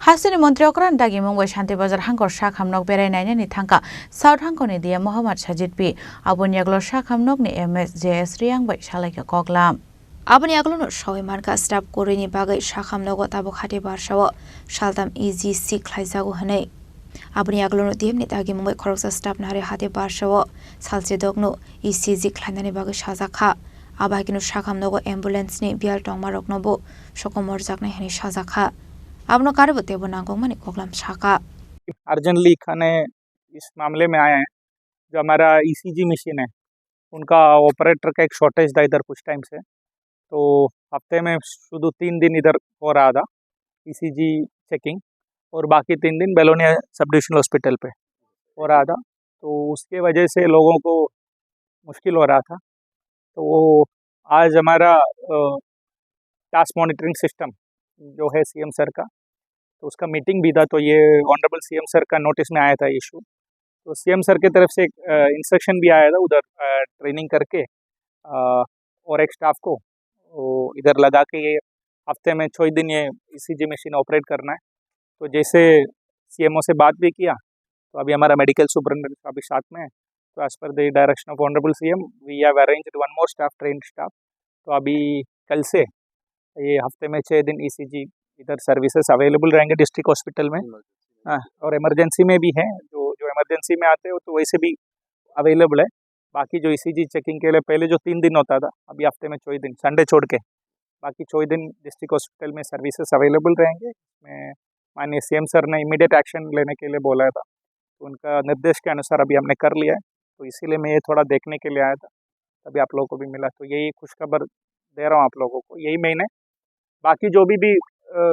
Hasini Montri Okran Dagi Mumbai Santirbazar Hangkhor Sakham nok Beraiwi ni thangka South Hangkhor ni dia Muhammad Sajid P Abun Yaglo Sakham nok ni MSJS Riang bai Salai Koklam Abun Yaglo no Shoi Marka Stap Korini Bagai Sakham no Bwkhakste Barshawo Shaldam Easy Sik Klaizago Hanei Abun Yaglo no Dim ni Dagi Mumbai Khorang Stap Nari Hate Barshawo Saljedok no ECG Klainani Bagai Shazakha Abagino Sakham no ambulance ni Bial Tongmarok no bo Shokomor Zakne Hani Shazakha आपनो कार्य बते बनागो मने कोगलम शाखा urgently खाने इस मामले में आए हैं जो हमारा ईसीजी मशीन है उनका ऑपरेटर का एक शॉर्टेज था इधर कुछ टाइम से तो हफ्ते में शुरू 3 दिन इधर हो रहा था ईसीजी चेकिंग और बाकी 3 दिन बेलोनिया सब डिविजनल हॉस्पिटल पे हो रहा था तो उसके वजह से लोगों को मुश्किल हो रहा था तो वो आज हमारा टास्क मॉनिटरिंग सिस्टम जो है सीएम सर का तो उसका मीटिंग भी था तो ये ऑनरेबल सीएम सर का नोटिस में आया था इशू तो सीएम सर की तरफ से एक इंस्ट्रक्शन भी आया था उधर ट्रेनिंग करके और एक स्टाफ को इधर लगा के ये हफ्ते में 6 दिन ये ईसीजी मशीन ऑपरेट करना है तो जैसे सीएमओ से बात भी किया तो अभी हमारा मेडिकल सुपरिटेंडेंट अभी साथ में है तो as per the direction of honourable CM we have arranged 1 more staff trained staff तो अभी कल से ये हफ्ते में 6 दिन ईसीजी इधर सर्विसेज अवेलेबल रहेंगे डिस्ट्रिक्ट हॉस्पिटल में और इमरजेंसी में भी है जो इमरजेंसी में आते हो तो वैसे भी अवेलेबल है बाकी जो ईसीजी चेकिंग के लिए पहले जो 3 दिन होता था अभी हफ्ते में 4 दिन संडे छोड़ के बाकी 4 दिन डिस्ट्रिक्ट हॉस्पिटल में सर्विसेज अवेलेबल रहेंगे मैं माननीय सीएम सर ने इमीडिएट एक्शन लेने के लिए बोला था तो उनका निर्देश के अनुसार अभी हमने कर लिया है तो इसीलिए मैं ये थोड़ा देखने के लिए आया था तभी आप लोगों को भी मिला तो यही खुशखबर दे रहा हूँ आप लोगों को यही महीने बाकी जो भी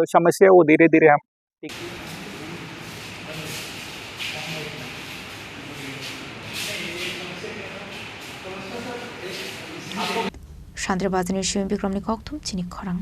समस्या वो धीरे धीरे हम ठीक Santirbazar ni Chini Khorang